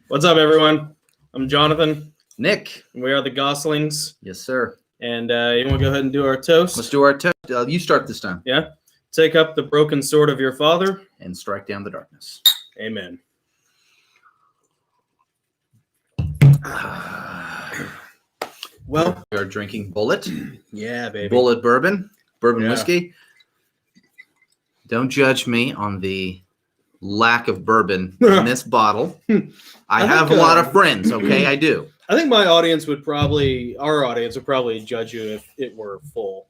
What's up, everyone? I'm Jonathan. Nick. We are the Gosslings. Yes, sir. And you want to go ahead and do our toast? Let's do our toast. You start this time. Yeah. Take up the broken sword of your father. And strike down the darkness. Amen. Well, we are drinking Bullet. Yeah, baby. Bullet bourbon whiskey. Don't judge me on the lack of bourbon in this bottle. I have a lot of friends, okay? I do. I think our audience would probably judge you if it were full.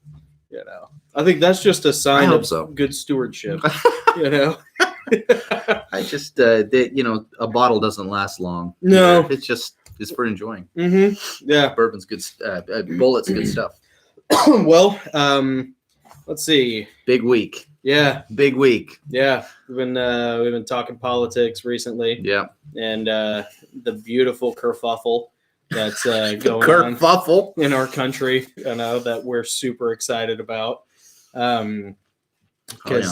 You know, I think that's just a sign of good stewardship. You know, I just, a bottle doesn't last long. No, it's for enjoying. Mm-hmm. Yeah, bourbon's good. Bullet's good stuff. Well, let's see. Big week. Yeah, big week. Yeah, we've been talking politics recently. Yeah, and the beautiful kerfuffle that's going on in our country, you know, that we're super excited about. Because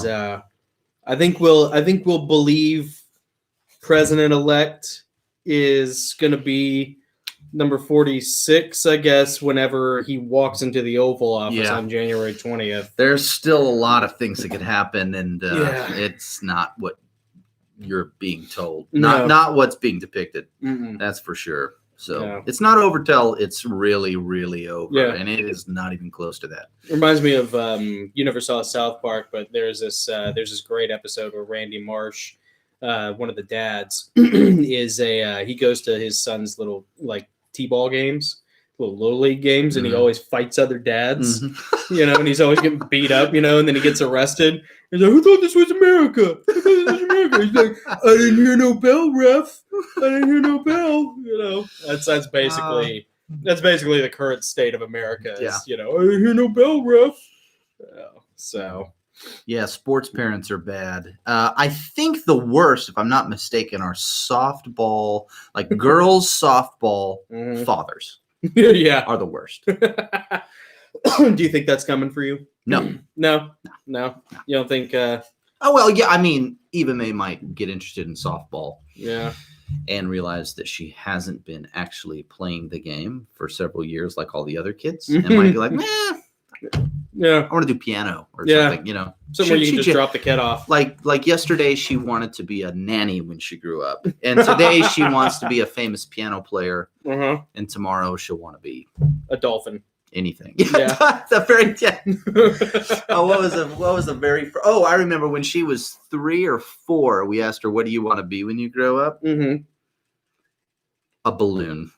I think we'll believe President-elect is going to be number 46, I guess, whenever he walks into the Oval Office on January 20th. There's still a lot of things that could happen, and it's not what you're being told. No. Not what's being depicted. Mm-mm. That's for sure. So it's not over till it's really, really over, and it is not even close to that. Reminds me of you never saw South Park, but there's this great episode where Randy Marsh, one of the dads, is he goes to his son's little t-ball games, little league games, and he always fights other dads, you know, and he's always getting beat up, you know, and then he gets arrested. He's like, "Who thought this was America? He's like, "I didn't hear no bell, ref. I didn't hear no bell." You know, that's basically the current state of America. You know, "I didn't hear no bell, ref." So. Yeah, sports parents are bad. I think the worst, if I'm not mistaken, are softball, girls softball fathers. Are the worst. Do you think that's coming for you? No. No. You don't think? Oh well, yeah. I mean, even they might get interested in softball. Yeah. And realize that she hasn't been actually playing the game for several years, like all the other kids, and might be like, "Meh." Yeah, I want to do piano or something, you know. Somewhere you can just drop the kid off. Like yesterday, she wanted to be a nanny when she grew up, and today she wants to be a famous piano player, and tomorrow she'll want to be a dolphin. Anything. Yeah. Oh, what was the very? Oh, I remember when she was 3 or 4. We asked her, "What do you want to be when you grow up?" A balloon.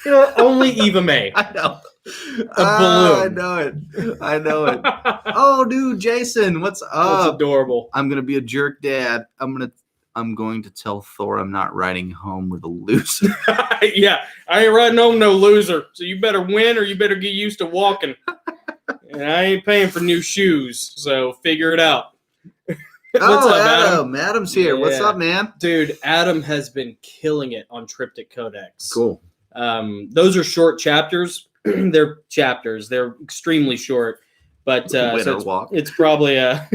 You know, only Eva May. I know. A balloon. I know it. Oh, dude, Jason, what's up? That's adorable. I'm gonna be a jerk dad. I'm going to tell Thor I'm not riding home with a loser. Yeah, I ain't riding home no loser. So you better win or you better get used to walking. And I ain't paying for new shoes, so figure it out. What's up, Adam? Adam's here. What's up, man? Dude, Adam has been killing it on Triptych Codex. Cool. Those are short chapters. They're chapters. They're extremely short. But walk. It's probably a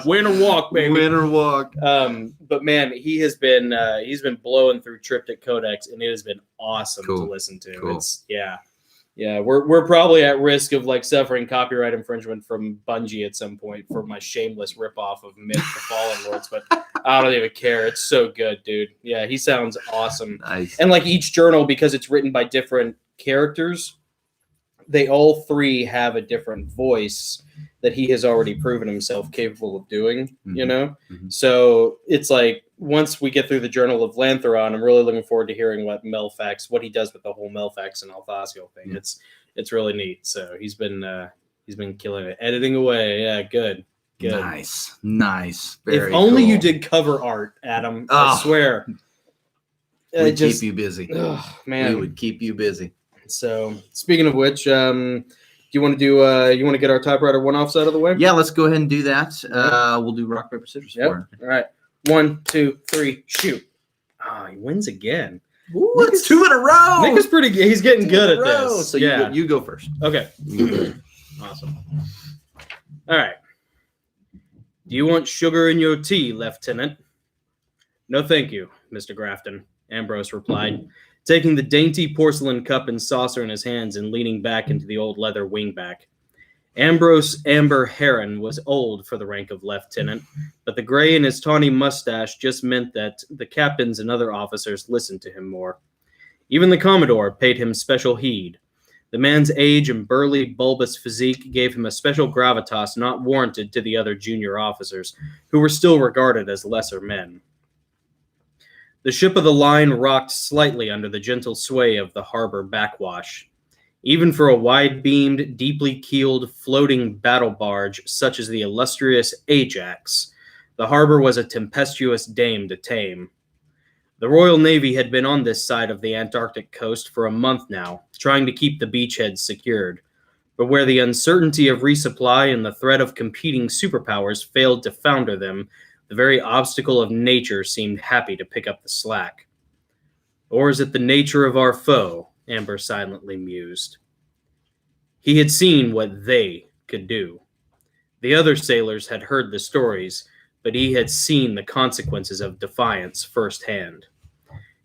win or walk, baby. Win or walk. But man, he's been blowing through Triptych Codex, and it has been awesome to listen to. Cool. It's we're probably at risk of suffering copyright infringement from Bungie at some point for my shameless ripoff of Myth: The Fallen Lords, but I don't even care. It's so good, dude. Yeah, he sounds awesome. Nice. And each journal, because it's written by different characters, they all 3 have a different voice that he has already proven himself capable of doing, you know? So it's once we get through the Journal of Lantheron, I'm really looking forward to hearing what he does with the whole Melfax and Althasio thing. It's really neat. So he's been killing it. Editing away. Yeah, good. Nice. Very only you did cover art, Adam. I swear. We'd keep you busy. Oh, man. We would keep you busy. So, speaking of which, do you want to get our typewriter one-offs out of the way? Yeah, let's go ahead and do that. We'll do rock, paper, scissors. Yep. All right. 1, 2, 3, shoot. He wins again. Ooh, it's 2 in a row. Nick is pretty good. He's getting good at this. So you go first. Okay. Awesome. All right. Do you want sugar in your tea, Lieutenant? No, thank you, Mr. Grafton, Ambrose replied, taking the dainty porcelain cup and saucer in his hands and leaning back into the old leather wingback. Ambrose Amber Heron was old for the rank of lieutenant, but the gray in his tawny mustache just meant that the captains and other officers listened to him more. Even the Commodore paid him special heed. The man's age and burly, bulbous physique gave him a special gravitas not warranted to the other junior officers, who were still regarded as lesser men. The ship of the line rocked slightly under the gentle sway of the harbor backwash. Even for a wide-beamed, deeply keeled, floating battle barge such as the illustrious IIX, the harbor was a tempestuous dame to tame. The Royal Navy had been on this side of the Antarctic coast for a month now, trying to keep the beachheads secured, but where the uncertainty of resupply and the threat of competing superpowers failed to founder them, the very obstacle of nature seemed happy to pick up the slack. Or is it the nature of our foe? Amber silently mused. He had seen what they could do. The other sailors had heard the stories, but he had seen the consequences of defiance firsthand.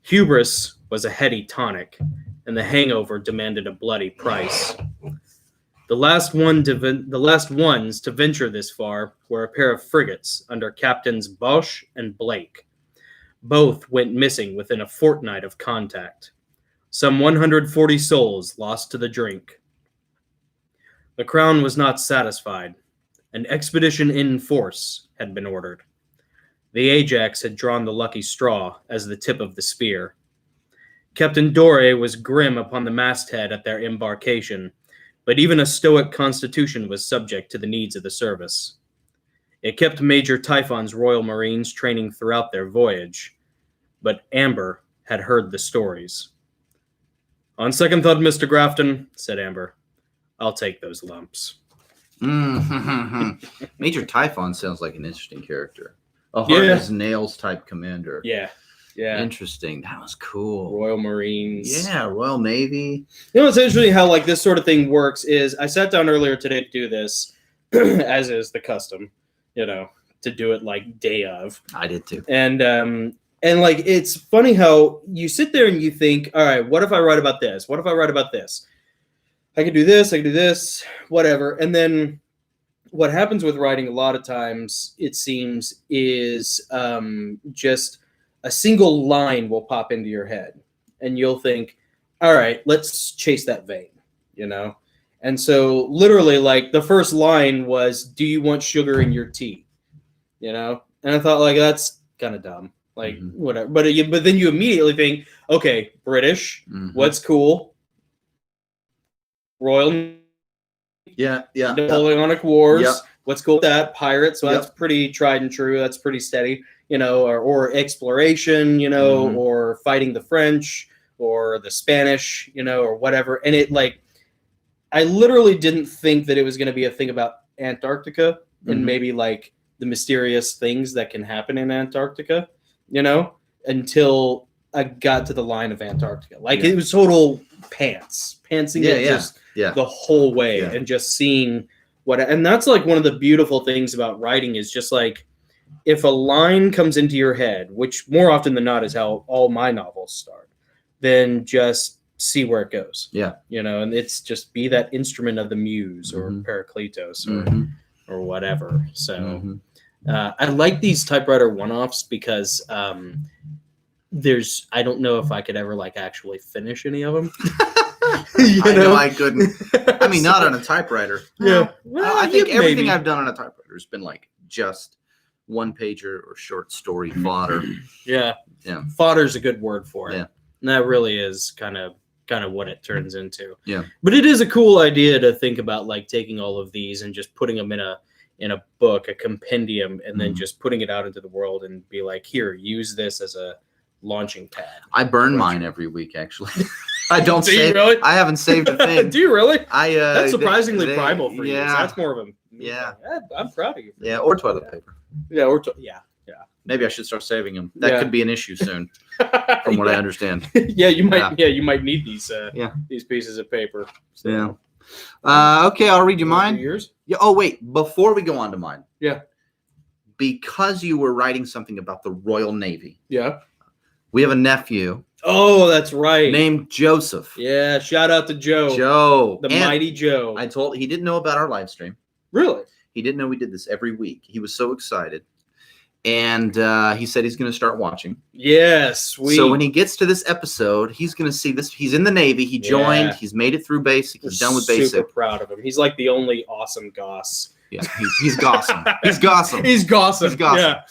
Hubris was a heady tonic, and the hangover demanded a bloody price. The last ones to venture this far were a pair of frigates under Captains Bosch and Blake. Both went missing within a fortnight of contact. Some 140 souls lost to the drink. The Crown was not satisfied. An expedition in force had been ordered. The Ajax had drawn the lucky straw as the tip of the spear. Captain Dore was grim upon the masthead at their embarkation, but even a stoic constitution was subject to the needs of the service. It kept Major Typhon's Royal Marines training throughout their voyage, but Amber had heard the stories. On second thought, Mr. Grafton, said Amber, I'll take those lumps. Major Typhon sounds like an interesting character. A hard-as-nails type commander. Yeah. Interesting. That was cool. Royal Marines. Yeah, Royal Navy. You know what's interesting how like this sort of thing works is I sat down earlier today to do this, as is the custom, to do it like day of. I did too. And like, it's funny how you sit there and you think, all right, what if I write about this? What if I write about this? I could do this, whatever. And then what happens with writing a lot of times, it seems, is just a single line will pop into your head. And you'll think, all right, let's chase that vein, And so literally, like, the first line was, do you want sugar in your tea? And I thought, like, that's kind of dumb. Like, whatever. But then you immediately think, okay, British, what's cool? Royal. Yeah. Napoleonic Wars. What's cool with that? Pirates. So that's pretty tried and true. That's pretty steady, or exploration, or fighting the French or the Spanish, or whatever. And it I literally didn't think that it was going to be a thing about Antarctica and maybe like the mysterious things that can happen in Antarctica. Until I got to the line of Antarctica. It was total pantsing the whole way and just seeing and that's like one of the beautiful things about writing is just like, if a line comes into your head, which more often than not is how all my novels start, then just see where it goes. Yeah. And it's just be that instrument of the muse or Parakletos or whatever. So I like these typewriter one-offs because I don't know if I could ever actually finish any of them. I know I couldn't. I mean, not on a typewriter. Yeah. Well, I think everything I've done on a typewriter has been just one pager or short story fodder. Yeah. Fodder's a good word for it. Yeah. And that really is kind of what it turns into. Yeah. But it is a cool idea to think about taking all of these and just putting them in a book, a compendium, and then just putting it out into the world and be like, here, use this as a launching pad. I burn mine every week, actually. I don't save. You really? I haven't saved a thing. Do you really? That's surprisingly primal for you. So that's more of a. Yeah. I'm proud of you. Yeah, or toilet paper. Yeah, yeah. Maybe I should start saving them. That could be an issue soon, from what I understand. You might. Yeah, you might need these. These pieces of paper. So. Yeah. Okay, I'll read you mine. Yours? Yeah. Oh wait, before we go on to mine. Yeah. because you were writing something about the Royal Navy. Yeah. We have a nephew. Oh, that's right. Named Joseph. Yeah. Shout out to Joe. Joe. The mighty Joe. He didn't know about our live stream. Really? He didn't know we did this every week. He was so excited. And he said he's going to start watching. Yes, sweet. So when he gets to this episode, he's going to see this. He's in the Navy. He joined. Yeah. He's made it through basic. He's done with basic. Super proud of him. He's like the only awesome Goss. Yeah, he's Gosling. He's Gosling. He's Gosling. He's Gosling. Yeah.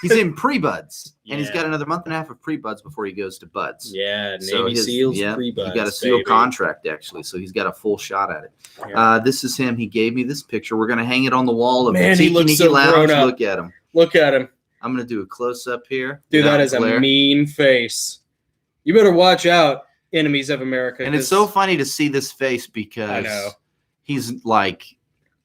He's in pre-buds. Yeah. And he's got another month and a half of pre-buds before he goes to buds. Yeah, Navy SEALs pre-buds. He got a SEAL contract, actually, so he's got a full shot at it. Yeah. This is him. He gave me this picture. We're going to hang it on the wall of the Tiki Niki Lounge. Look at him. Look at him. I'm going to do a close-up here. Dude, that is a mean face. You better watch out, enemies of America. And it's so funny to see this face because I know. He's like...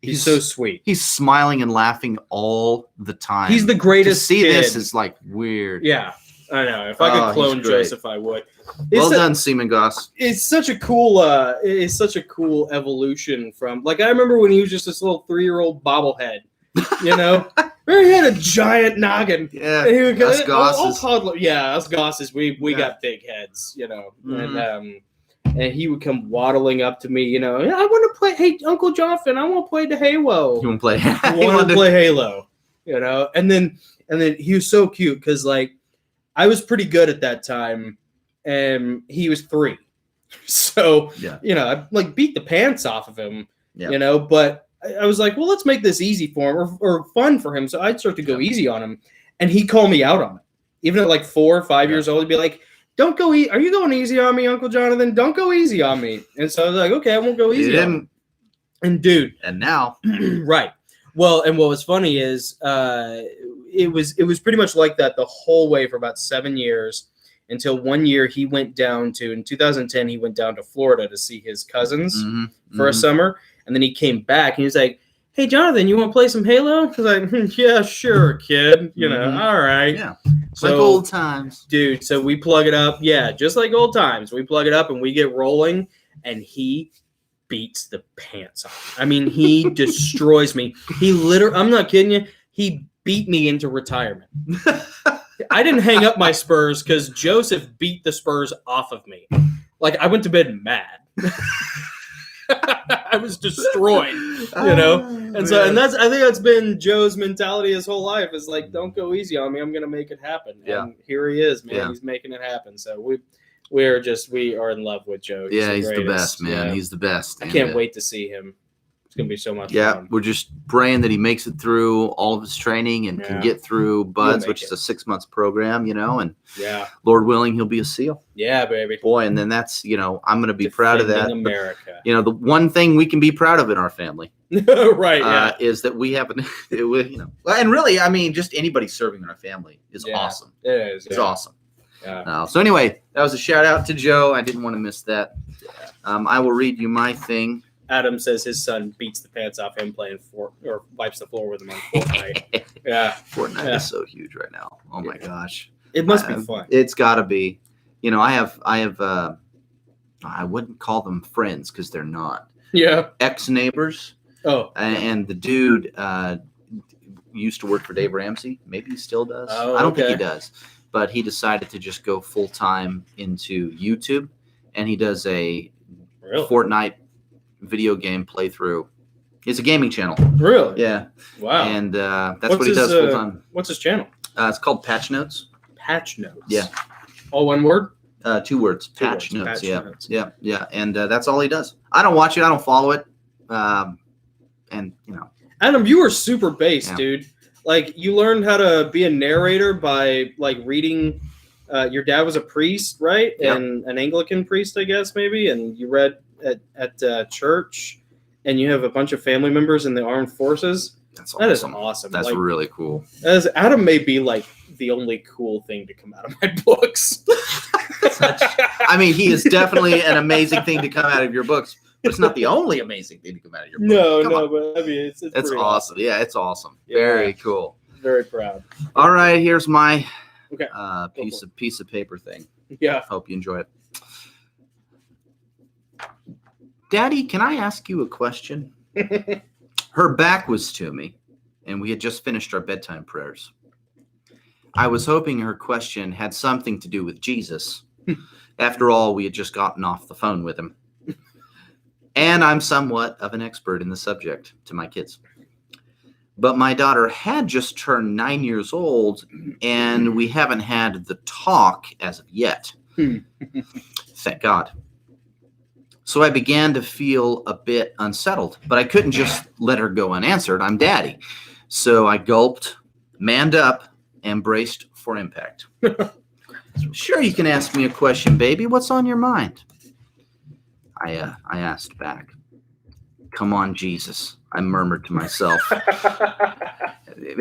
He's so sweet. He's smiling and laughing all the time. He's the greatest. To see this is like weird. Yeah, I know. If I could clone Joseph, I would. Well done, Seaman Goss. It's such a cool. It's such a cool evolution from. Like, I remember when he was just this little 3-year-old bobblehead. You know, he had a giant noggin. Yeah, and he would go, us Gosses. Us Gosses. We got big heads. You know, and he would come waddling up to me, you know, I want to play. Hey, Uncle Jonathan, I want to play the Halo. You want to play? I want to play Halo, you know. And then he was so cute because like I was pretty good at that time, and he was 3, so you know I like beat the pants off of him, you know. But I was like, well, let's make this easy for him or fun for him. So I'd start to go easy on him, and he'd call me out on it, even at like 4 or 5 years old. He'd be like, don't go easy. Are you going easy on me, Uncle Jonathan? Don't go easy on me. And so I was like, okay, I won't go easy on him. And dude. And now. Right. Well, and what was funny is it was pretty much like that the whole way for about 7 years until one year he went down to, in 2010, he went down to Florida to see his cousins for a summer. And then he came back and he was like, hey, Jonathan, you want to play some Halo? I was like, yeah, sure, kid. You know, all right. Yeah. So, like old times. Dude, so we plug it up. Yeah, just like old times. We plug it up and we get rolling, and he beats the pants off. I mean, he destroys me. He literally, I'm not kidding you, he beat me into retirement. I didn't hang up my Spurs because Joseph beat the Spurs off of me. Like, I went to bed mad. I was destroyed, you know, and so I think that's been Joe's mentality his whole life is like, don't go easy on me. I'm gonna make it happen. Yeah. And here he is, man. Yeah. He's making it happen. So we are in love with Joe. He's the best, man. Yeah. He's the best. I can't wait to see him. It's gonna be so much fun. Yeah, we're just praying that he makes it through all of his training and can get through Buds, which is a 6 months program, you know, and Lord willing, he'll be a SEAL. Yeah, baby. Boy, and then that's, you know, I'm gonna be proud of that. America. But, you know, the one thing we can be proud of in our family, right? Is that we have, you know, and really, I mean, just anybody serving in our family is awesome. It is. It's awesome. Yeah. So anyway, that was a shout out to Joe. I didn't want to miss that. Yeah. I will read you my thing. Adam says his son beats the pants off him playing or wipes the floor with him on Fortnite. Yeah. Fortnite is so huge right now. Oh my gosh. It must be fun. It's gotta be. You know, I have I wouldn't call them friends because they're not. Yeah. Ex-neighbors. Oh. And the dude used to work for Dave Ramsey. Maybe he still does. Oh, I don't think he does. But he decided to just go full time into YouTube, and he does a Fortnite video game playthrough. It's a gaming channel. Really? Yeah. Wow. And that's what he does full time. What's his channel? It's called Patch Notes. Patch Notes. Yeah. All one word? 2 words. Patch Notes. Yeah. And that's all he does. I don't watch it. I don't follow it. And you know. Adam, you were super based, dude. Like, you learned how to be a narrator by like reading. Your dad was a priest, right? Yep. And an Anglican priest, I guess, maybe. And you read at church, and you have a bunch of family members in the armed forces. That is awesome. That's like, really cool. Adam may be like the only cool thing to come out of my books. I mean, he is definitely an amazing thing to come out of your books. But it's not the only amazing thing to come out of your book. No, but I mean, it's awesome. Awesome. Yeah, it's awesome. Yeah. Very cool. Very proud. All right, here's my piece of paper thing. Yeah. Hope you enjoy it. Daddy, can I ask you a question? Her back was to me, and we had just finished our bedtime prayers. I was hoping her question had something to do with Jesus. After all, we had just gotten off the phone with him. And I'm somewhat of an expert in the subject to my kids. But my daughter had just turned 9 years old, and we haven't had the talk as of yet. Thank God. So I began to feel a bit unsettled, but I couldn't just let her go unanswered. I'm daddy. So I gulped, manned up, and braced for impact. Sure, you can ask me a question, baby. What's on your mind? I asked back. Come on, Jesus, I murmured to myself.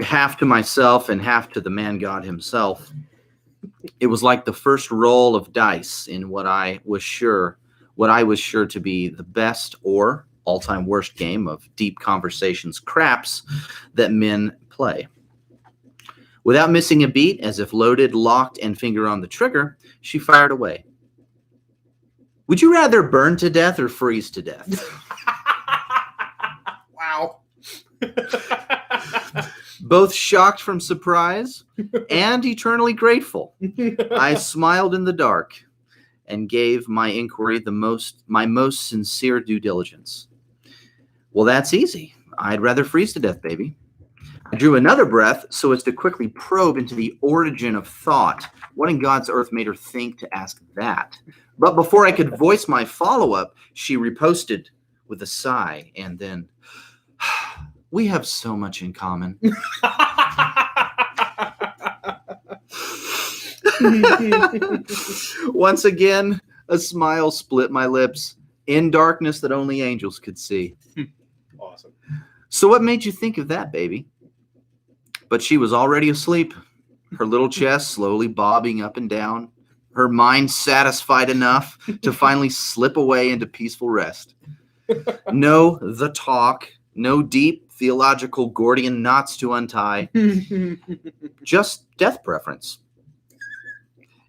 Half to myself and half to the man God himself. It was like the first roll of dice in what I was sure to be the best or all-time worst game of deep conversations craps that men play. Without missing a beat, as if loaded, locked, and finger on the trigger, she fired away. Would you rather burn to death or freeze to death? Wow. Both shocked from surprise and eternally grateful, I smiled in the dark and gave my inquiry my most sincere due diligence. Well, that's easy. I'd rather freeze to death, baby. I drew another breath so as to quickly probe into the origin of thought. What in God's earth made her think to ask that? But before I could voice my follow-up, she riposted with a sigh and then, we have so much in common. Once again, a smile split my lips in darkness that only angels could see. Awesome. So what made you think of that, baby? But she was already asleep, her little chest slowly bobbing up and down, her mind satisfied enough to finally slip away into peaceful rest. No the talk, no deep theological Gordian knots to untie, just death preference.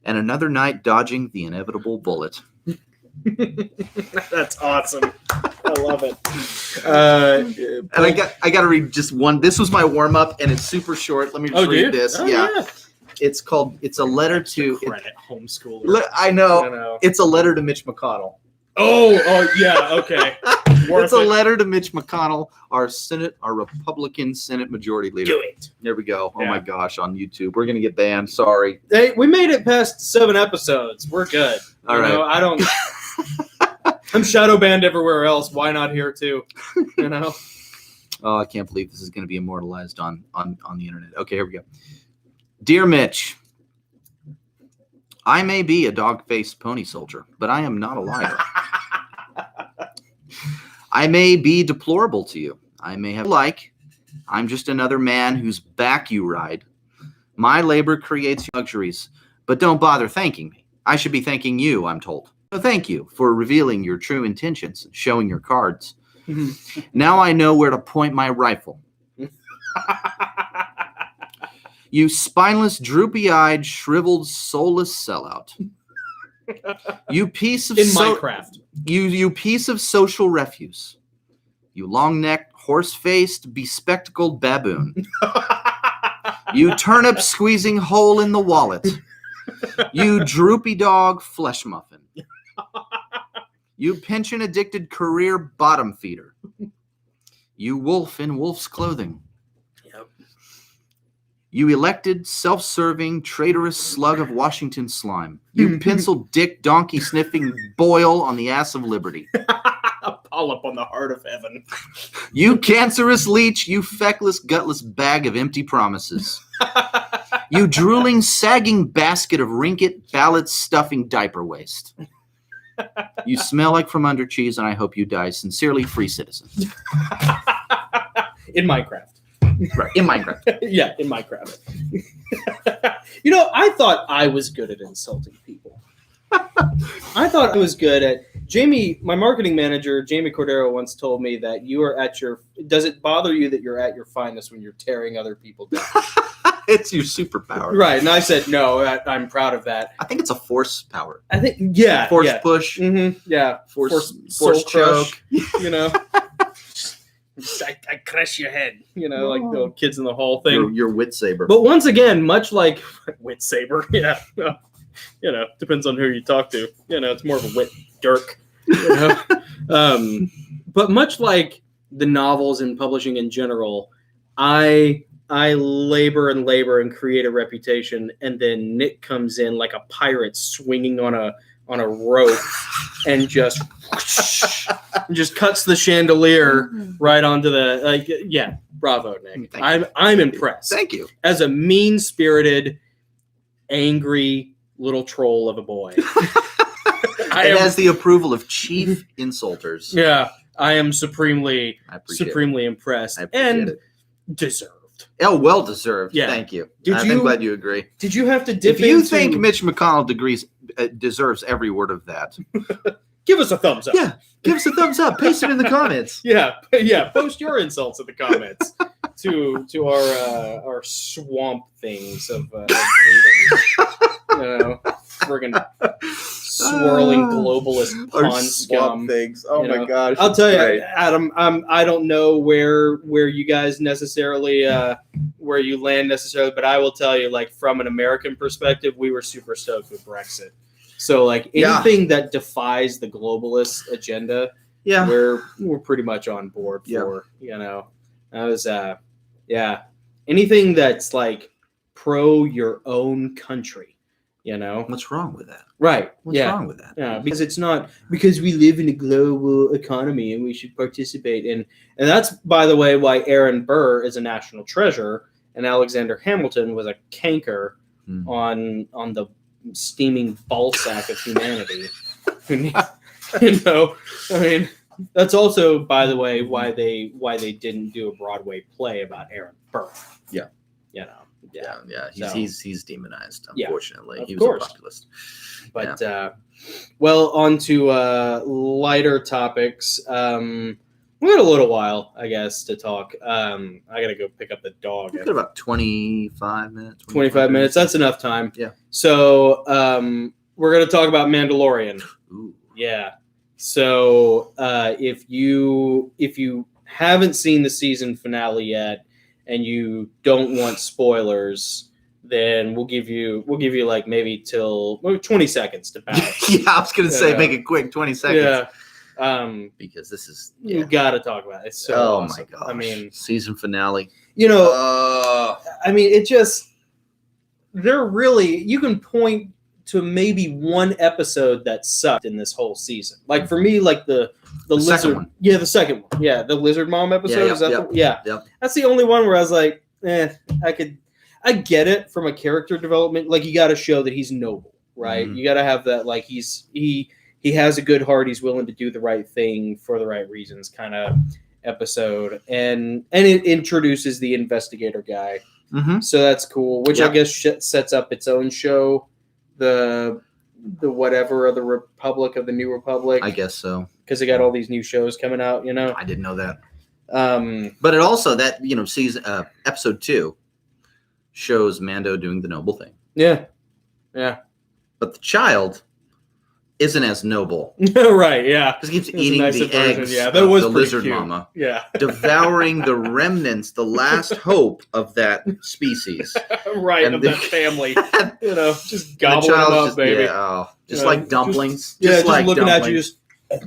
And another night dodging the inevitable bullet. That's awesome. I love it. And I got to read just one. This was my warm up, and it's super short. Let me just read this. Oh, yeah. It's a letter to credit homeschooler. I know. It's a letter to Mitch McConnell. Oh yeah. Okay. It's a letter to Mitch McConnell, our Republican Senate Majority Leader. Do it. There we go. Oh my gosh, on YouTube. We're gonna get banned. Sorry. Hey, we made it past 7 episodes. We're good. All right. I don't. I'm shadow banned everywhere else. Why not here too? You know. Oh, I can't believe this is going to be immortalized on the internet. Okay, here we go. Dear Mitch, I may be a dog-faced pony soldier, but I am not a liar. I may be deplorable to you. I may have I'm just another man whose back you ride. My labor creates luxuries, but don't bother thanking me. I should be thanking you, I'm told. So thank you for revealing your true intentions and showing your cards. Now I know where to point my rifle. You spineless, droopy-eyed, shriveled, soulless sellout. You piece of Minecraft. You piece of social refuse. You long-necked, horse-faced, bespectacled baboon. You turnip-squeezing hole in the wallet. You droopy dog flesh muffin. You pension-addicted career bottom feeder. You wolf in wolf's clothing. Yep. You elected, self-serving, traitorous slug of Washington slime. You pencil dick donkey sniffing boil on the ass of liberty. A polyp on the heart of heaven. You cancerous leech, you feckless, gutless bag of empty promises. You drooling, sagging basket of rinket, ballot stuffing diaper waste. You smell like from under cheese, and I hope you die. Sincerely, Free Citizen. In Minecraft. Right, in Minecraft. Yeah, in Minecraft. I thought I was good at insulting people. I thought I was good at... Jamie, my marketing manager, Jamie Cordero, once told me that you are at your... Does it bother you that you're at your finest when you're tearing other people down? It's your superpower. Right, and I said, no, I'm proud of that. I think it's a force power. I think, yeah. Force push. Mm-hmm, yeah. Force soul choke. Crush, I crush your head, like the little kids in the hall thing. Your wit saber. But once again, much like wit saber, yeah, depends on who you talk to. It's more of a wit dirk. But much like the novels and publishing in general, I labor and create a reputation, and then Nick comes in like a pirate swinging on a rope and just cuts the chandelier right onto the bravo, Nick. I'm impressed. Thank you. As a mean-spirited, angry little troll of a boy. It has the approval of chief insulters. Yeah, I am supremely impressed and deserved. Oh, well deserved. Yeah. Thank you. I'm glad you agree. Did you have to dip If you think Mitch McConnell deserves every word of that, give us a thumbs up. Yeah, give us a thumbs up. Paste it in the comments. Yeah. Post your insults in the comments to our swamp things of leaders. Friggin' swirling globalist pond scum things. Oh my gosh! I'll tell you, Adam. I don't know where you guys necessarily where you land necessarily, but I will tell you, like from an American perspective, we were super stoked with Brexit. So like anything that defies the globalist agenda, we're pretty much on board for. That was anything that's like pro your own country. What's wrong with that? Right. What's wrong with that? Yeah, because it's not because we live in a global economy and we should participate in. And that's, by the way, why Aaron Burr is a national treasure and Alexander Hamilton was a canker on the steaming ball sack of humanity. I mean, that's also, by the way, why they didn't do a Broadway play about Aaron Burr. Yeah. He's demonized, unfortunately. He was a populist. But on to lighter topics. We got a little while, I guess, to talk. I gotta go pick up the dog. We've got about 25 minutes. 25 minutes. That's enough time. Yeah. So we're gonna talk about Mandalorian. Ooh. Yeah. So if you haven't seen the season finale yet, and you don't want spoilers, then we'll give you like maybe till 20 seconds to pass. Yeah, I was gonna say make it quick, 20 seconds. Yeah. Because this is you gotta talk about it. It's so awesome. My gosh. I mean, season finale. I mean, it just you can point to maybe one episode that sucked in this whole season. Like for me, like the lizard one. Yeah, the second one. Yeah, the lizard mom episode. That's the only one where I was like, I get it from a character development. Like you got to show that he's noble, right? You got to have that. Like he has a good heart. He's willing to do the right thing for the right reasons. Kind of episode, and it introduces the investigator guy. So that's cool. Which I guess sets up its own show. The whatever of the Republic of the New Republic. I guess so. Because they got all these new shows coming out, I didn't know that. But it also that season episode 2 shows Mando doing the noble thing. Yeah. But the child isn't as noble. Right, yeah. Because he keeps eating the eggs that was the lizard cute. mama. Yeah. Devouring the remnants, the last hope of that species. Right, and of that family. Just gobbling them up, baby. Yeah, just like dumplings. Just like looking dumplings. At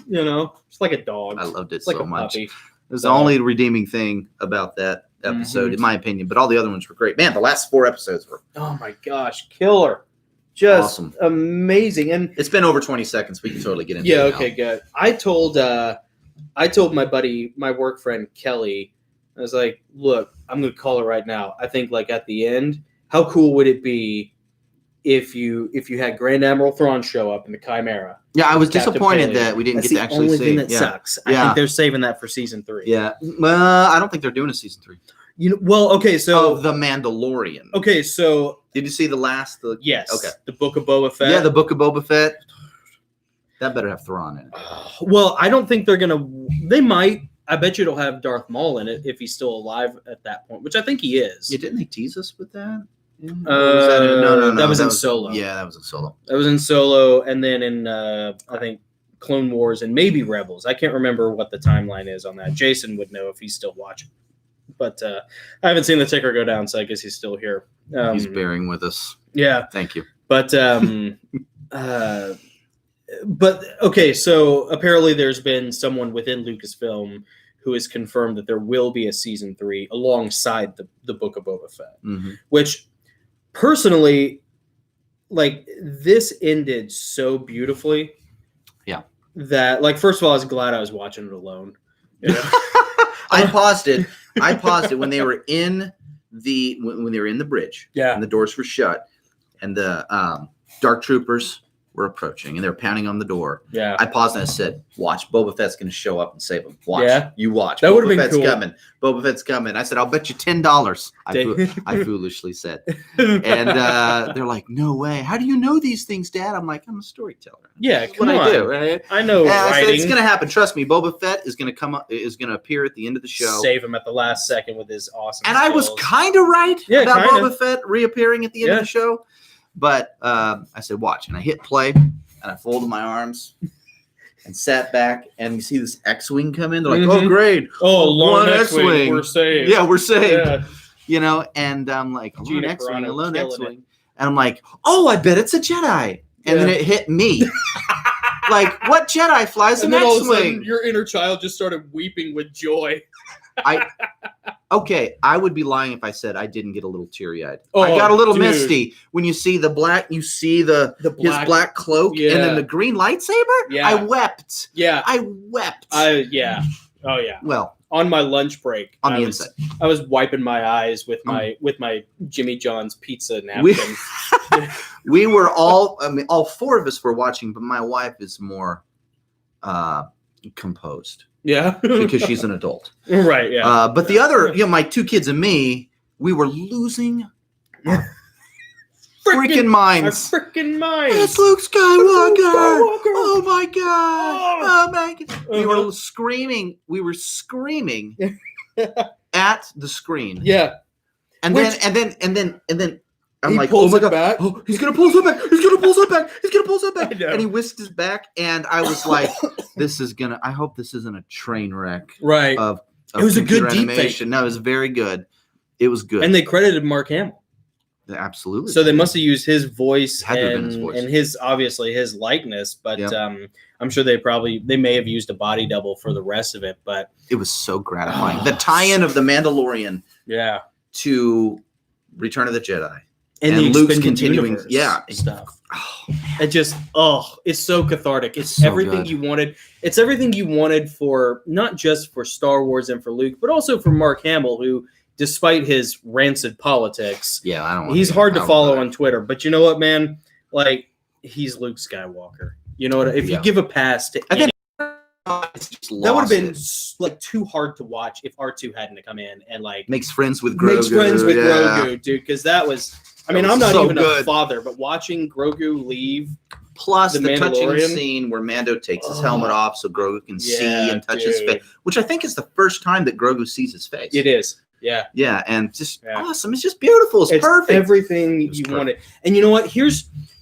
you, just like a dog. I loved it like so much. Puppy. It was the only redeeming thing about that episode, in my opinion. But all the other ones were great. Man, the last 4 episodes were... Oh, my gosh. Killer. Just awesome. Amazing. And it's been over 20 seconds. We can totally get into it now. Okay, good. I told my buddy, my work friend, Kelly, I was like, look, I'm going to call it right now. I think like at the end, how cool would it be if you had Grand Admiral Thrawn show up in the Chimera? Yeah, I was disappointed that we didn't get to actually see. That's the only thing that sucks. I think they're saving that for season 3. Yeah. Well, I don't think they're doing a season 3. Okay, so of The Mandalorian. Okay, so did you see the last? Yes. Okay. The Book of Boba Fett. Yeah, the Book of Boba Fett. That better have Thrawn in it. Well, I don't think they're gonna. They might. I bet you it'll have Darth Maul in it if he's still alive at that point, which I think he is. Yeah, didn't they tease us with that? No. That was in Solo. Yeah, that was in Solo. That was in Solo, and then in I think Clone Wars and maybe Rebels. I can't remember what the timeline is on that. Jason would know if he's still watching. But I haven't seen the ticker go down, so I guess he's still here. He's bearing with us. Yeah. Thank you. But okay, so apparently there's been someone within Lucasfilm who has confirmed that there will be a season 3 alongside the Book of Boba Fett, which personally, like, this ended so beautifully. Yeah. That, like, first of all, I was glad I was watching it alone. You know? I paused it when they were in the bridge. Yeah. And the doors were shut, and the dark troopers were approaching, and they were pounding on the door. Yeah. I paused and I said, "Watch, Boba Fett's going to show up and save him. Watch, yeah. You watch. That would have been Fett's cool. coming. Boba Fett's coming." I said, "I'll bet you $10." I foolishly said, and they're like, "No way! How do you know these things, Dad?" I'm like, "I'm a storyteller. Yeah, That's what I do, right? I know I said, writing. it's going to happen. Trust me. Boba Fett is going to come up. Is going to appear at the end of the show. Save him at the last second with his awesome. And skills. I was kind of right about kinda. Boba Fett reappearing at the end of the show. But I said, watch. And I hit play, and I folded my arms and sat back. And you see this X-Wing come in. They're like, oh, great. Oh, lone X-Wing. We're saved. Yeah, we're saved. Yeah. You know, and I'm like, a lone Gina X-Wing, Carano a lone killing X-Wing. And I'm like, oh, I bet it's a Jedi. And then it hit me. Like, what Jedi flies an And then all of a X-Wing? sudden, your inner child just started weeping with joy. I would be lying if I said I didn't get a little teary-eyed. Oh, I got a little dude. misty when you see the black. You see his black cloak and then the green lightsaber. Yeah. I wept. Yeah, I wept. yeah. Oh yeah. Well, on my lunch break, on the inside, I was wiping my eyes with my Jimmy John's pizza napkin. We were all. I mean, all four of us were watching, but my wife is more composed. Yeah, because she's an adult. Right. Yeah. But the other, my two kids and me, we were losing our freaking minds. Our freaking minds. It's Luke Skywalker. Oh my god. Oh my god. We were screaming. We were screaming at the screen. Yeah. And then I'm like, pulls oh my it god. back. Oh, he's gonna pull it back. He's gonna pull it back. He's gonna pull it back. I know. And he whisked his back, and I was like, I hope this isn't a train wreck. Right. Of it was a good deep animation. No, it was very good. It was good. And they credited Mark Hamill. Absolutely. So they must have used his voice and his obviously his likeness, but I'm sure they may have used a body double for the rest of it, but it was so gratifying. The tie-in of the Mandalorian to Return of the Jedi. And Luke's continuing stuff. It's so cathartic. It's so everything good. you wanted. It's everything you wanted for not just for Star Wars and for Luke, but also for Mark Hamill, who, despite his rancid politics, he's hard to follow on Twitter. But you know what, man? Like, he's Luke Skywalker. You know what? If you give a pass to that would have been like too hard to watch if R2 hadn't come in and like makes friends with Grogu, dude. Because that was. I mean, I'm not so even a father, but watching Grogu leave. Plus the touching scene where Mando takes his helmet off so Grogu can see and touch his face, which I think is the first time that Grogu sees his face. It is. Yeah. Yeah, and just awesome. It's just beautiful. It's perfect. Everything you wanted. And you know what?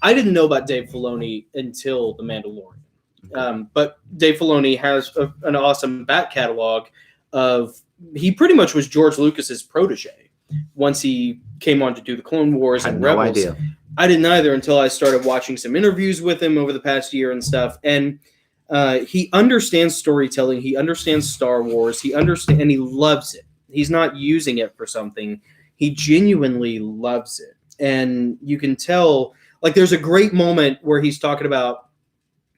I didn't know about Dave Filoni until The Mandalorian. But Dave Filoni has an awesome back catalog he pretty much was George Lucas's protege once he came on to do the Clone Wars and Rebels. Idea. I didn't either until I started watching some interviews with him over the past year and stuff. And he understands storytelling. He understands Star Wars. And he loves it. He's not using it for something. He genuinely loves it. And you can tell, like, there's a great moment where he's talking about,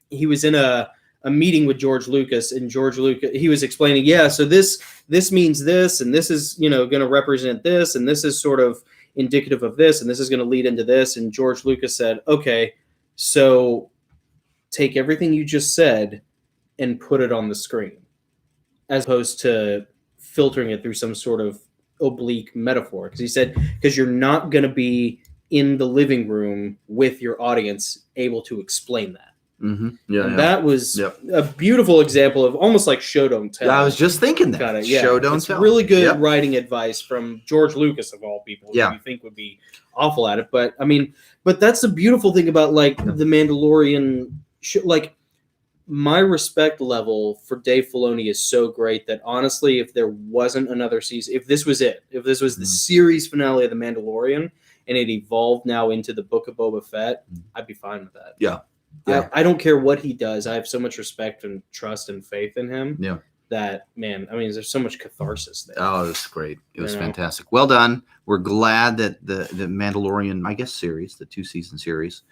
he was in a meeting with George Lucas, and George Lucas, he was explaining, so this means this, and this is, going to represent this, and this is sort of indicative of this, and this is going to lead into this. And George Lucas said, okay, so take everything you just said and put it on the screen, as opposed to filtering it through some sort of oblique metaphor. Because he said, because you're not going to be in the living room with your audience able to explain that. Mm-hmm. Yeah, that was a beautiful example of almost like show don't tell. I was just thinking that. Kinda, show don't tell. Really good writing advice from George Lucas of all people. Who you think would be awful at it, but I mean, that's the beautiful thing about like the Mandalorian. Like, my respect level for Dave Filoni is so great that honestly, if there wasn't another season, if this was it, if this was the series finale of The Mandalorian and it evolved now into the Book of Boba Fett, I'd be fine with that. Yeah. I don't care what he does. I have so much respect and trust and faith in him. Yeah. That, man, I mean, there's so much catharsis there. Oh, that's great. It was fantastic. Well done. We're glad that the Mandalorian, I guess, series, the 2-season series,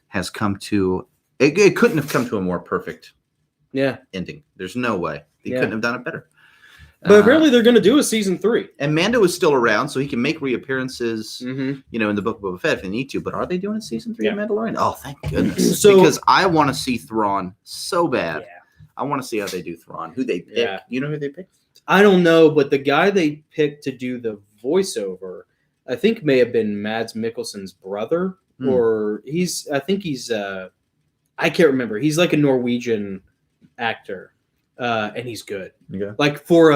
has come to it couldn't have come to a more perfect ending. There's no way. They couldn't have done it better. But apparently they're going to do a season 3. And Mando is still around, so he can make reappearances, in the Book of Boba Fett if they need to. But are they doing a season 3 of Mandalorian? Oh, thank goodness. Because I want to see Thrawn so bad. Yeah. I want to see how they do Thrawn. Who they pick. Yeah. You know who they pick? I don't know, but the guy they picked to do the voiceover, I think may have been Mads Mikkelsen's brother. Or I can't remember. He's like a Norwegian actor. And he's good. Okay. Like for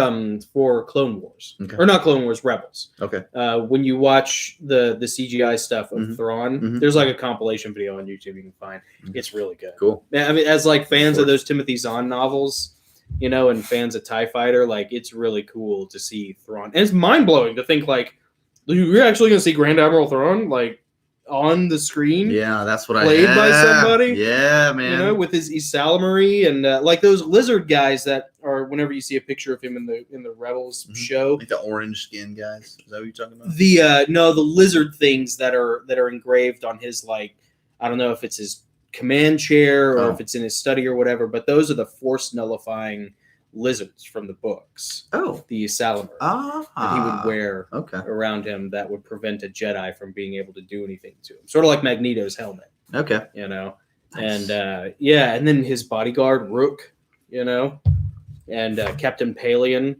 Clone Wars. Okay. Or not Clone Wars, Rebels. Okay. When you watch the CGI stuff of Thrawn, there's like a compilation video on YouTube you can find. It's really good. Cool. I mean, as like fans of those Timothy Zahn novels, and fans of TIE Fighter, like it's really cool to see Thrawn. And it's mind-blowing to think like you're actually going to see Grand Admiral Thrawn like on the screen. Yeah, that's what played by somebody. Yeah, man. With his Isalamary and like those lizard guys that are whenever you see a picture of him in the Rebels show. Like the orange skin guys. Is that what you're talking about? The lizard things that are engraved on his, like, I don't know if it's his command chair or if it's in his study or whatever, but those are the force nullifying lizards from the books. Oh, the Isalamary that he would wear around him that would prevent a Jedi from being able to do anything to him. Sort of like Magneto's helmet. Okay. Nice. And and then his bodyguard Rook, and Captain Palion,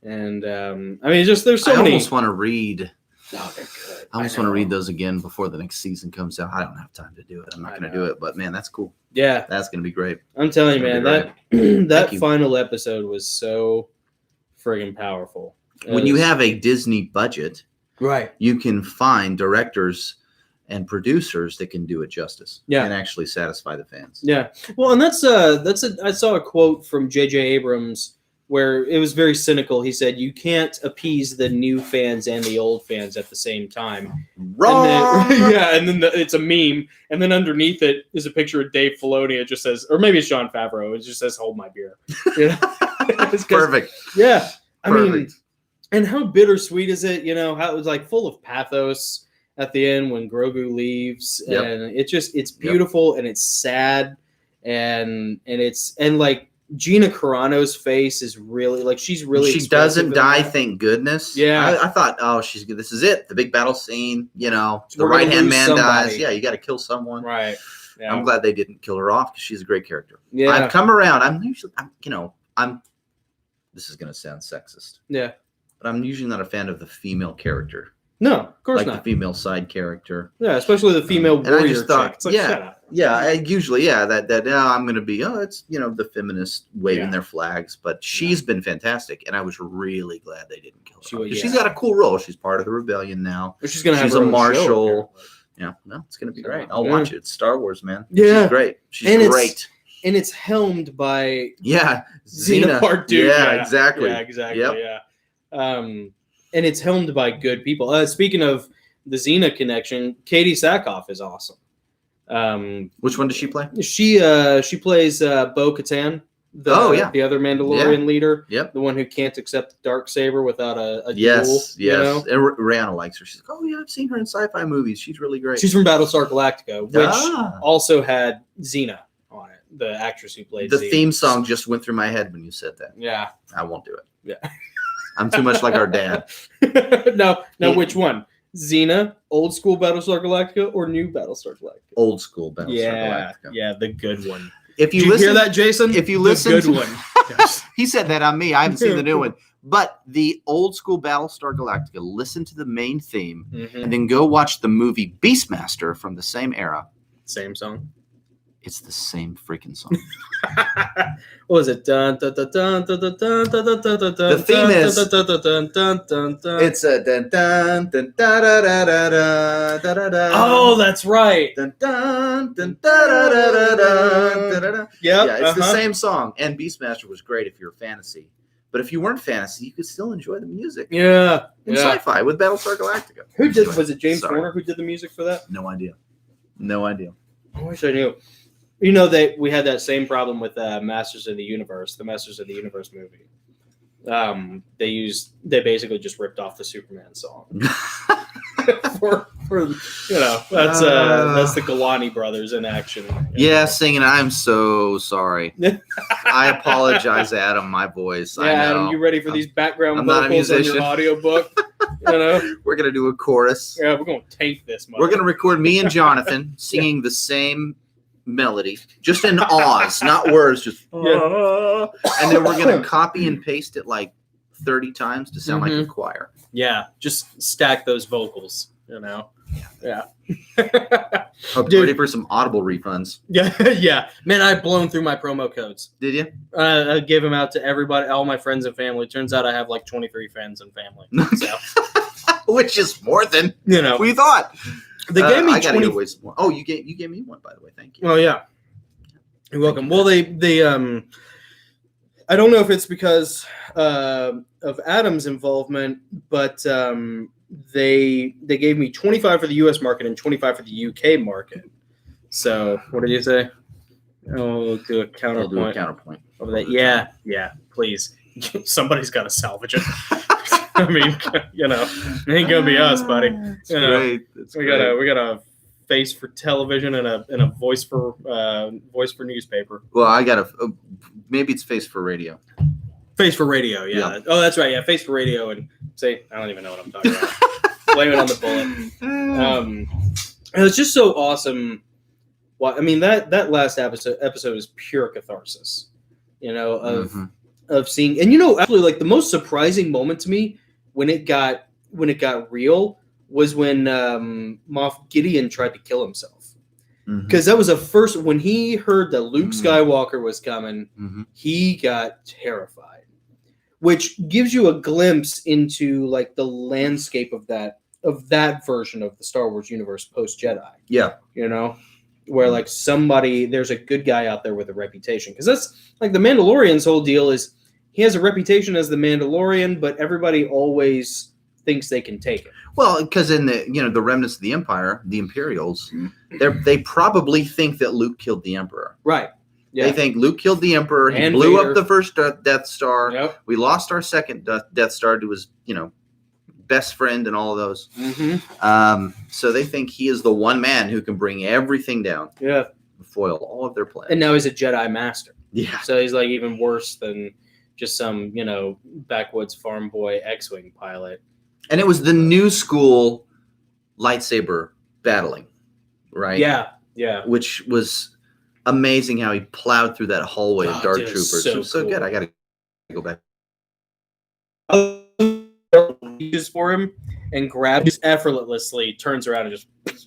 and I mean, just there's so many. I almost want to read. Oh, they're good. I almost want to read those again before the next season comes out. I don't have time to do it. I'm not going to do it, but man, that's cool. Yeah, that's going to be great. I'm telling you, man, that final episode was so friggin' powerful. When you have a Disney budget, right, you can find directors and producers that can do it justice. And actually satisfy the fans. Yeah. Well, and I saw a quote from J.J. Abrams where it was very cynical. He said, "You can't appease the new fans and the old fans at the same time." Wrong. And then it's a meme, and then underneath it is a picture of Dave Filoni. It just says, or maybe it's Jon Favreau. It just says, "Hold my beer." It's perfect. Yeah, I mean, and how bittersweet is it? How it was like full of pathos at the end when Grogu leaves, and it's beautiful and it's sad, and like. Gina Carano's face is really like she doesn't die, thank goodness. Yeah, I thought, oh, she's good. This is it, the big battle scene. The right-hand man dies. Yeah, you got to kill someone. Right. Yeah. I'm glad they didn't kill her off because she's a great character. Yeah, I've come around. This is gonna sound sexist. Yeah, but I'm usually not a fan of the female character. No, of course not. Like the female side character. Yeah, especially the female warrior. And I just thought, like, shut up. I'm going to be, it's, the feminists waving their flags, but she's been fantastic. And I was really glad they didn't kill her. She's got a cool role. She's part of the rebellion now. She's going to have a marshal. It's going to be great. I'll watch it. It's Star Wars, man. Yeah. She's great. She's great. And it's helmed by Xena Partu. Yeah, exactly. Yeah, exactly. Yep. Yeah. And it's helmed by good people. Speaking of the Xena connection, Katie Sackoff is awesome. Which one does she play? She plays Bo-Katan, the other Mandalorian leader. Yep. The one who can't accept the Darksaber without a duel. Yes. And Rihanna likes her. She's like, oh yeah, I've seen her in sci-fi movies. She's really great. She's from Battlestar Galactica, which also had Xena on it, the actress who played the Xena. Theme song just went through my head when you said that. Yeah. I won't do it. Yeah. I'm too much like our dad. No, which one? Xena, old school Battlestar Galactica, or new Battlestar Galactica? Old school Battlestar Galactica. Yeah, the good one. If you hear that, Jason? If you listen, the good one. Yes. He said that on me. I haven't seen the new one, but the old school Battlestar Galactica. Listen to the main theme, and then go watch the movie Beastmaster from the same era. Same song. It's the same freaking song. What was it? The theme is it's a dun dun dun da da da da da da da. Oh, that's right. Dun dun dun da da da da da da. Yeah, it's the same song. And Beastmaster was great if you're fantasy, but if you weren't fantasy, you could still enjoy the music. Yeah, in sci-fi with Battlestar Galactica. Who did? Was it James Horner who did the music for that? No idea. I wish I knew. You know that we had that same problem with Masters of the Universe, the Masters of the Universe movie. They basically just ripped off the Superman song. for that's the Galani brothers in action. Yeah, singing "I'm so sorry." I apologize, Adam. My voice. Yeah, I know. Adam, you ready for these background vocals on your audiobook? We're gonna do a chorus. Yeah, we're gonna tape this. We're gonna record me and Jonathan singing the same melody, just in Oz, not words, just and then we're gonna copy and paste it like 30 times to sound like a choir. Yeah, just stack those vocals, Yeah. Hope you're ready for some Audible refunds. Yeah. Man, I've blown through my promo codes. Did you? I gave them out to everybody, all my friends and family. Turns out I have like 23 friends and family. So. Which is more than we thought. They gave me I gotta give away some more. Oh, you gave me one, by the way. Thank you. Oh yeah, you're welcome. Well, they I don't know if it's because of Adam's involvement, but they gave me 25 for the U.S. market and 25 for the U.K. market. So what did you say? Oh, we'll do a counterpoint. Over that. Yeah. Please, somebody's got to salvage it. I mean, it ain't gonna be us, buddy. Great. We got a face for television and a voice for newspaper. Well, I got maybe it's face for radio. Face for radio, yeah. Oh, that's right, yeah. Face for radio, and say I don't even know what I'm talking about. Blame it on the bullet. It was just so awesome. Well, I mean that last episode is pure catharsis. Of seeing, and actually, like the most surprising moment to me when it got real was when Moff Gideon tried to kill himself, because that was the first when he heard that Luke Skywalker was coming, he got terrified, which gives you a glimpse into like the landscape of that version of the Star Wars universe post Jedi. Yeah, where like there's a good guy out there with a reputation, because that's like the Mandalorian's whole deal is. He has a reputation as the Mandalorian, but everybody always thinks they can take it. Well, because in the remnants of the Empire, the Imperials, they probably think that Luke killed the Emperor. Right. Yeah. They think Luke killed the Emperor. He blew up the first Death Star. Yep. We lost our second Death Star to his, best friend and all of those. So they think he is the one man who can bring everything down. Yeah. Foil all of their plans. And now he's a Jedi Master. Yeah. So he's like even worse than just some, backwoods farm boy X-Wing pilot. And it was the new school lightsaber battling, right? Yeah, yeah. Which was amazing how he plowed through that hallway of Dark Troopers. It was so good. I got to go back. Reaches for him and grabs effortlessly, turns around and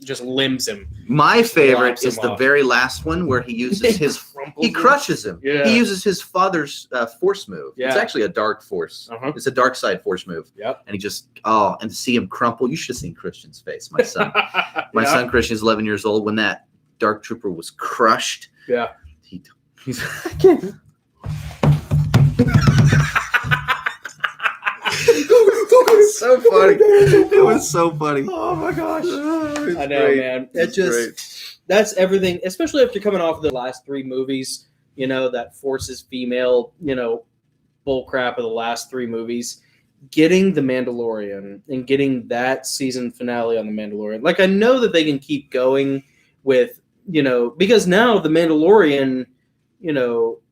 just limbs him. My favorite is the very last one where he uses he crushes him. Yeah. He uses his father's force move. Yeah. It's actually a dark force. It's a dark side force move. Yep. And he just and to see him crumple, you should have seen Christian's face, my son. My son Christian is 11 years old. When that dark trooper was crushed, he's so funny. It was so funny. Oh my gosh. I know, great. Man. That's everything, especially after coming off of the last three movies, that forces female, bull crap of the last three movies. Getting The Mandalorian and getting that season finale on The Mandalorian. Like, I know that they can keep going with, because now The Mandalorian,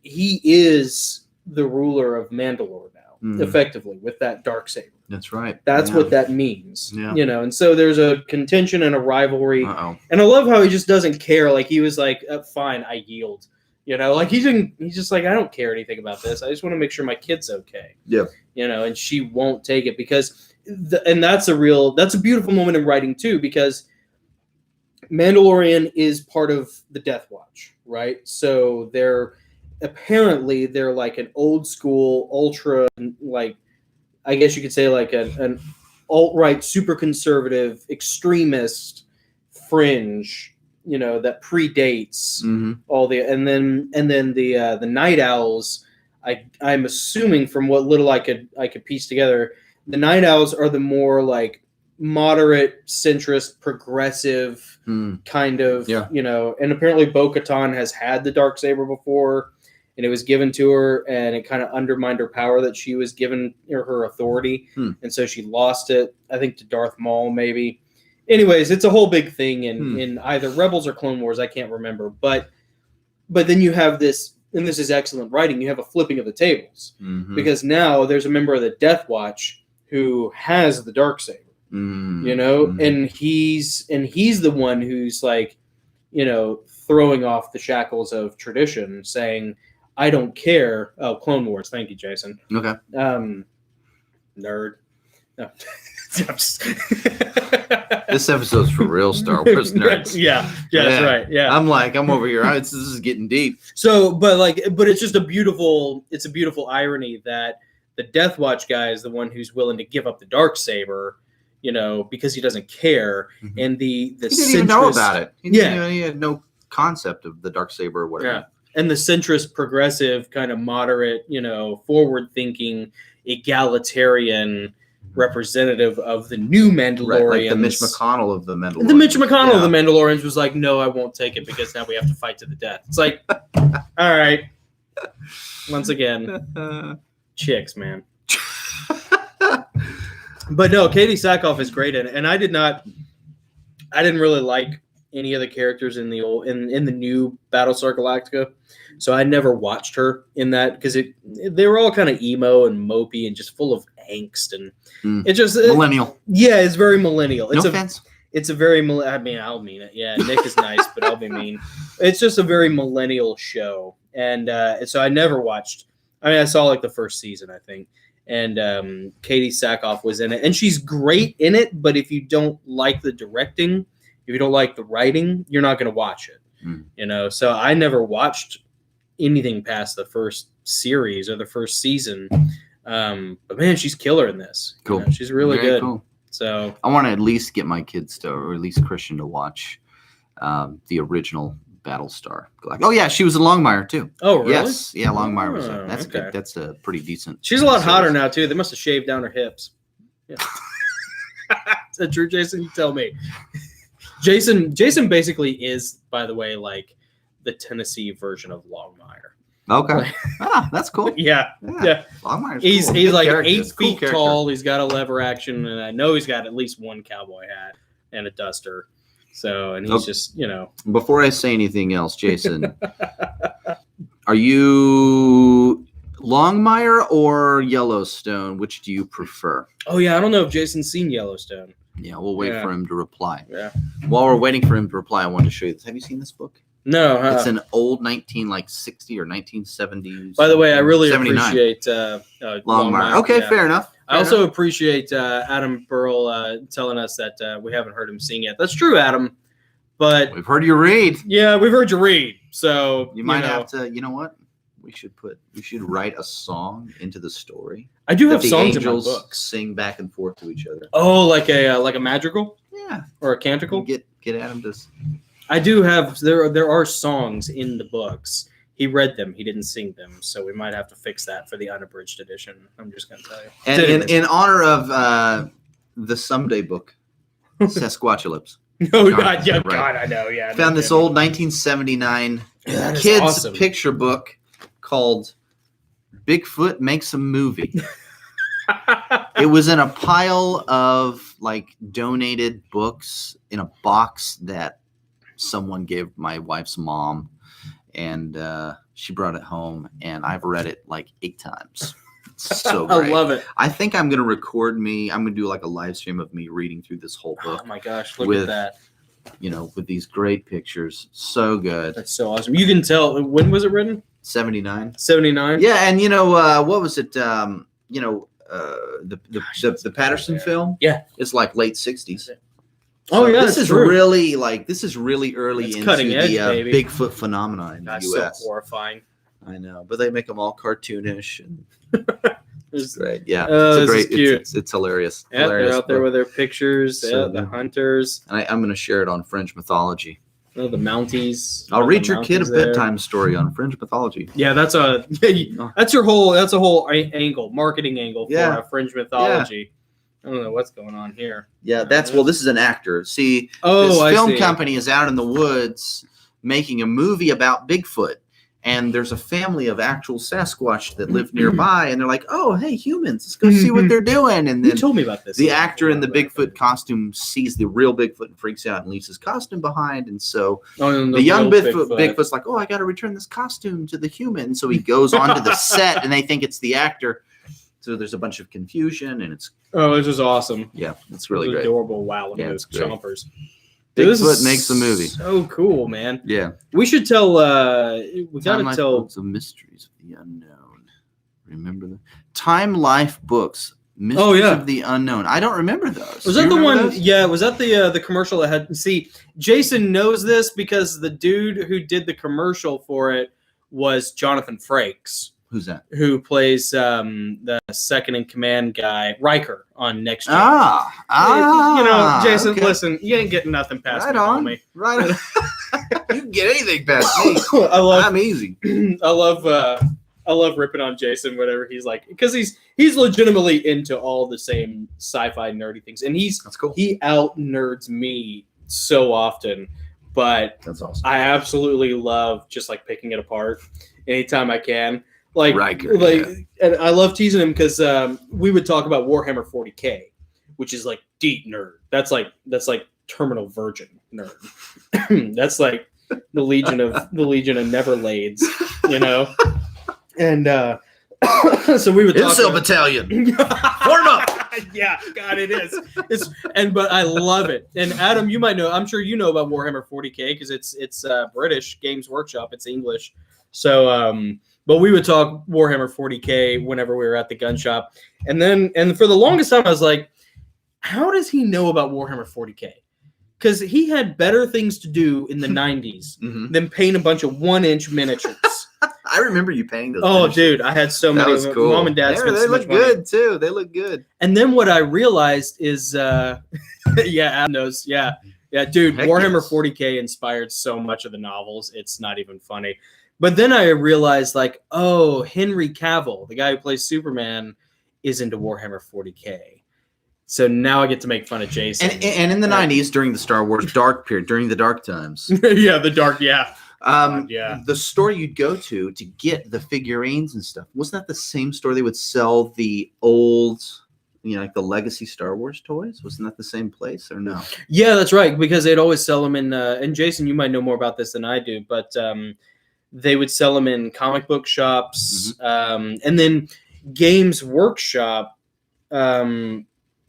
he is the ruler of Mandalore now, effectively, with that Darksaber. That's right. That's what that means. Yeah. And so there's a contention and a rivalry. And I love how he just doesn't care. Like, he was like, fine, I yield. Like he's just like, I don't care anything about this. I just want to make sure my kid's okay. Yeah. And she won't take it because, and that's a beautiful moment in writing too, because Mandalorian is part of the Death Watch, right? So they're like an old school, ultra, like, I guess you could say like an alt-right, super conservative, extremist fringe, that predates all the, and then the Night Owls. I'm assuming from what little I could piece together, the Night Owls are the more like moderate, centrist, progressive kind of, and apparently Bo-Katan has had the Darksaber before, and it was given to her, and it kind of undermined her power that she was given, her authority, and so she lost it, I think, to Darth Maul, maybe. Anyways, it's a whole big thing in either Rebels or Clone Wars, I can't remember, but then you have this, and this is excellent writing, you have a flipping of the tables, because now there's a member of the Death Watch who has the Darksaber. And he's the one who's like, throwing off the shackles of tradition, saying, I don't care. Oh, Clone Wars. Thank you, Jason. Okay. Nerd. No. This episode's for real Star Wars nerds. Yeah, that's right. Yeah. I'm over here. This is getting deep. So, but it's just a beautiful irony that the Death Watch guy is the one who's willing to give up the Darksaber, because he doesn't care. And he didn't even know about it. He had no concept of the Darksaber or whatever. Yeah. And the centrist, progressive, kind of moderate, forward-thinking, egalitarian representative of the new Mandalorians. Right, like the Mitch McConnell of the Mandalorians. The Mitch McConnell of the Mandalorians was like, no, I won't take it because now we have to fight to the death. It's like, all right. Once again, chicks, man. But no, Katie Sackoff is great in it, and I didn't really like any of the characters in the old in the new Battlestar Galactica, so I never watched her in that because they were all kind of emo and mopey and just full of angst, and it's just millennial. It's very millennial. No offense. It's a very I'll mean it. Yeah, Nick is nice, but I'll be mean. It's just a very millennial show, and so I never watched. I mean, I saw like the first season, I think. And Katie Sackoff was in it, and she's great in it. But if you don't like the directing, if you don't like the writing, you're not going to watch it. So I never watched anything past the first series or the first season. But man, she's killer in this. Cool. She's really good. Cool. So I want to at least get my kids to, or at least Christian to watch the original Battlestar. Oh yeah, she was in Longmire too. Oh really? Yes, yeah, Longmire was in. That's okay. good. That's a pretty decent. She's a lot hotter now too. They must have shaved down her hips. Yeah. Is that true, Jason? You tell me. Jason basically is, by the way, like the Tennessee version of Longmire. Okay. That's cool. Yeah. Longmire's He's cool. He's like character. 8 feet tall. He's got a lever action, and I know he's got at least one cowboy hat and a duster. So, and he's just, Before I say anything else, Jason, are you Longmire or Yellowstone? Which do you prefer? Oh, yeah. I don't know if Jason's seen Yellowstone. Yeah, we'll wait for him to reply. Yeah. While we're waiting for him to reply, I wanted to show you this. Have you seen this book? No. It's an old 1960 or 1970s. By the way, I really 79. appreciate Longmire. Okay, fair enough. I also appreciate Adam Burrell telling us that we haven't heard him sing yet. That's true, Adam. But we've heard you read. Yeah, we've heard you read. So you might have to. You know what? We should write a song into the story. I do have songs in my angels books. Sing back and forth to each other. Oh, like a madrigal? Yeah, or a canticle? Get Adam to. I do have. There are songs in the books. He read them. He didn't sing them. So we might have to fix that for the unabridged edition. I'm just going to tell you. And in honor of the Someday book, Sasquatchalypse. Oh, God. Yeah, right. God, I know. Yeah. Found this old 1979 kids awesome. Picture book called Bigfoot Makes a Movie. It was in a pile of like donated books in a box that someone gave my wife's mom. And she brought it home, and I've read it like 8 times. It's so great. I love it. I think I'm going to record I'm going to do like a live stream of me reading through this whole book. Oh, my gosh. Look at that. With these great pictures. So good. That's so awesome. You can tell. When was it written? 79. 79? Yeah, and what was it? The Patterson film? Yeah. It's like late 60s. Oh yeah, this is true. really early It's into cutting edge, the baby. Bigfoot phenomenon in That's the U.S. so horrifying. I know, but they make them all cartoonish and it's great. Yeah, it's hilarious. Yeah, they're out there with their pictures. So the hunters. And I'm going to share it on Fringe Mythology. Oh, the Mounties. I'll read your kid a bedtime story on Fringe Mythology. Yeah, that's a whole angle, marketing angle for Fringe Mythology. I don't know what's going on here. Yeah, this is an actor. See, this film company is out in the woods making a movie about Bigfoot. And there's a family of actual Sasquatch that live nearby, and they're like, "Oh, hey, humans, let's go see what they're doing." And then you told me about this. The actor in the Bigfoot costume sees the real Bigfoot and freaks out and leaves his costume behind. And so the young Bigfoot's like, "Oh, I got to return this costume to the human." So he goes onto the set, and they think it's the actor. So there's a bunch of confusion, and it's just awesome. Yeah, it's really great. Adorable. Wow, look at those chompers. Bigfoot makes the movie. So cool, man. Yeah. We should tell. We gotta tell. The mysteries of the unknown. Remember the Time Life books. Mysteries of the Unknown. I don't remember those. Was that the one? Those? Yeah. Was that the commercial that had? See, Jason knows this because the dude who did the commercial for it was Jonathan Frakes. Who's that? Who plays the second in command guy, Riker, on Next Gen. Jason, listen, you ain't getting nothing past me, homie. Right on. You can get anything past me. I'm easy. I love ripping on Jason whenever he's like, because he's legitimately into all the same sci-fi nerdy things, and that's cool. He out nerds me so often, but that's awesome. I absolutely love just like picking it apart anytime I can. Like, Riker, and I love teasing him because we would talk about Warhammer 40K, which is like deep nerd. That's like Terminal Virgin nerd. That's like the Legion of Neverlades, And so we would talk Incel Battalion. Form up. Yeah, God, it is. But I love it. And Adam, you might know. I'm sure you know about Warhammer 40K because it's British Games Workshop. It's English. So. But we would talk Warhammer 40K whenever we were at the gun shop. And for the longest time, I was like, how does he know about Warhammer 40K? Because he had better things to do in the 90s than paint a bunch of 1-inch miniatures. I remember you painting those. Oh, dude, I had so many. That was cool. Mom and Dad spent they so much look money. good, too. They look good. And then what I realized is, Adam knows, yeah, dude, Heck Warhammer yes. 40K inspired so much of the novels. It's not even funny. But then I realized, like, oh, Henry Cavill, the guy who plays Superman, is into Warhammer 40K. So now I get to make fun of Jason. And in the 90s, during the Star Wars dark period, during the dark times. The dark, the store you'd go to get the figurines and stuff, wasn't that the same store they would sell the old, like the legacy Star Wars toys? Wasn't that the same place or no? Yeah, that's right, because they'd always sell them in, and Jason, you might know more about this than I do, but they would sell them in comic book shops, and then Games Workshop,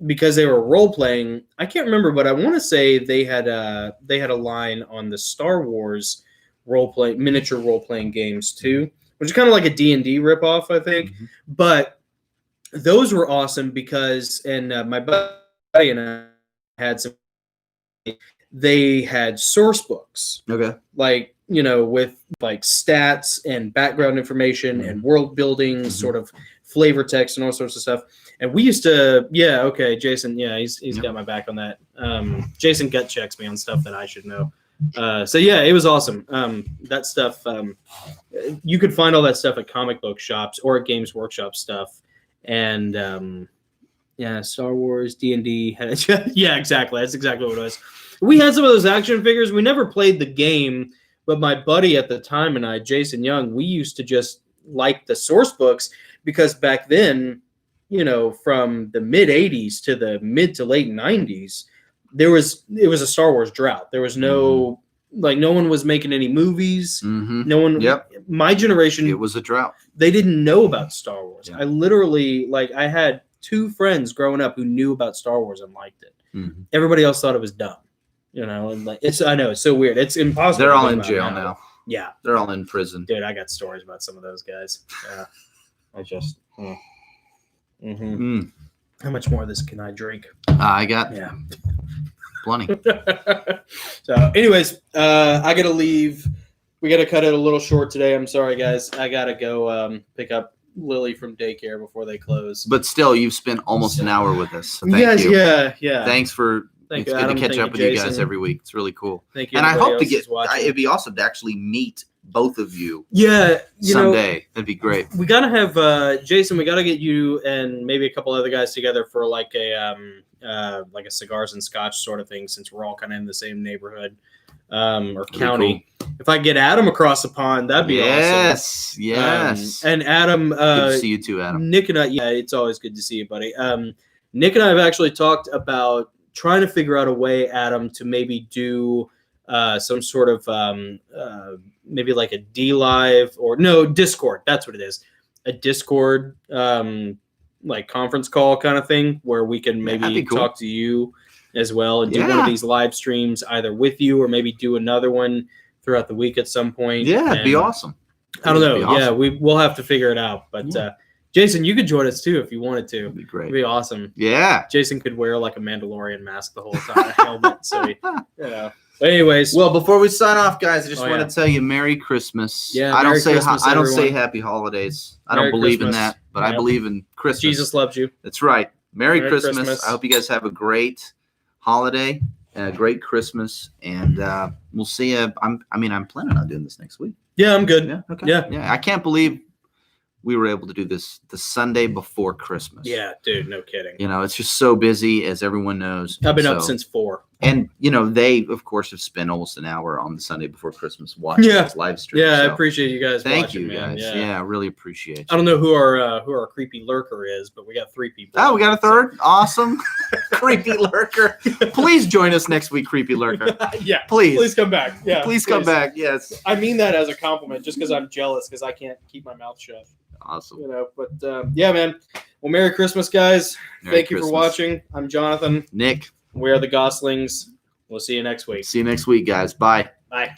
because they were role playing. I can't remember, but I want to say they had a line on the Star Wars miniature role playing games too, which is kind of like a D&D ripoff, I think. But those were awesome because, and my buddy and I had some. They had source books. Okay. Like, with like stats and background information and world building, sort of flavor text and all sorts of stuff. And we used to, Jason, he's got my back on that. Jason gut checks me on stuff that I should know. It was awesome. That stuff, you could find all that stuff at comic book shops or at Games Workshop stuff. And Star Wars, D&D. Yeah, exactly. That's exactly what it was. We had some of those action figures. We never played the game, but my buddy at the time and I, Jason Young, we used to just like the source books because back then, from the mid 80s to the mid to late 90s, it was a Star Wars drought. There was no one was making any movies. No one. Yep. My generation. It was a drought. They didn't know about Star Wars. Yeah. I literally I had 2 friends growing up who knew about Star Wars and liked it. Everybody else thought it was dumb. And I know it's so weird. It's impossible. They're all in jail now. Yeah, they're all in prison. Dude, I got stories about some of those guys. Yeah, I just. How much more of this can I drink? I got. Yeah. Plenty. So, anyways, I gotta leave. We gotta cut it a little short today. I'm sorry, guys. I gotta go pick up Lily from daycare before they close. But still, you've spent almost an hour with us. So thank yes, you. yeah. Thanks for. Thank it's you, good Adam. to catch Thank up with you, you guys Jason. every week. It's really cool. Thank you. And I hope to get. Watching. It'd be awesome to actually meet both of you. Yeah, someday. That'd be great. We gotta have Jason. We gotta get you and maybe a couple other guys together for like a cigars and scotch sort of thing, since we're all kind of in the same neighborhood or county. Cool. If I get Adam across the pond, that'd be awesome. Yes. And Adam, good to see you too, Adam. Nick and I. Yeah, it's always good to see you, buddy. Nick and I have actually talked about trying to figure out a way, Adam, to maybe do some sort of maybe like a D-Live or no, Discord. That's what it is. A Discord like conference call kind of thing where we can maybe talk to you as well and do one of these live streams either with you or maybe do another one throughout the week at some point. Yeah, it'd be awesome. I don't know. Awesome. Yeah, we'll have to figure it out. But Jason, you could join us too if you wanted to. It'd be great. It'd be awesome. Yeah. Jason could wear like a Mandalorian mask the whole time, a helmet. So, But anyways, well, before we sign off, guys, I just want to tell you Merry Christmas. Yeah, I don't Christmas, say Happy Holidays. I Merry don't believe Christmas. in that, but I believe in Christmas. Jesus loves you. That's right. Merry Christmas. I hope you guys have a great holiday and a great Christmas, and we'll see you. I'm planning on doing this next week. Yeah, I'm good. Yeah. Okay. Yeah. I can't believe we were able to do this the Sunday before Christmas. Yeah, dude, no kidding. It's just so busy, as everyone knows. I've been up since 4. And, they, of course, have spent almost an hour on the Sunday before Christmas watching this live stream. Yeah, so. I appreciate you guys Thank watching, you, man. guys. Yeah, I really appreciate you. I don't know who our creepy lurker is, but we got 3 people. Oh, we got a third? So. Awesome. Creepy lurker. Please join us next week, creepy lurker. Yeah. Please. Please come back. Yeah. Please come back. Yes. I mean that as a compliment, just because I'm jealous because I can't keep my mouth shut. Awesome. But yeah, man. Well, Merry Christmas, guys. Thank you for watching. I'm Jonathan. Nick. We are the Gosslings. We'll see you next week. See you next week, guys. Bye. Bye.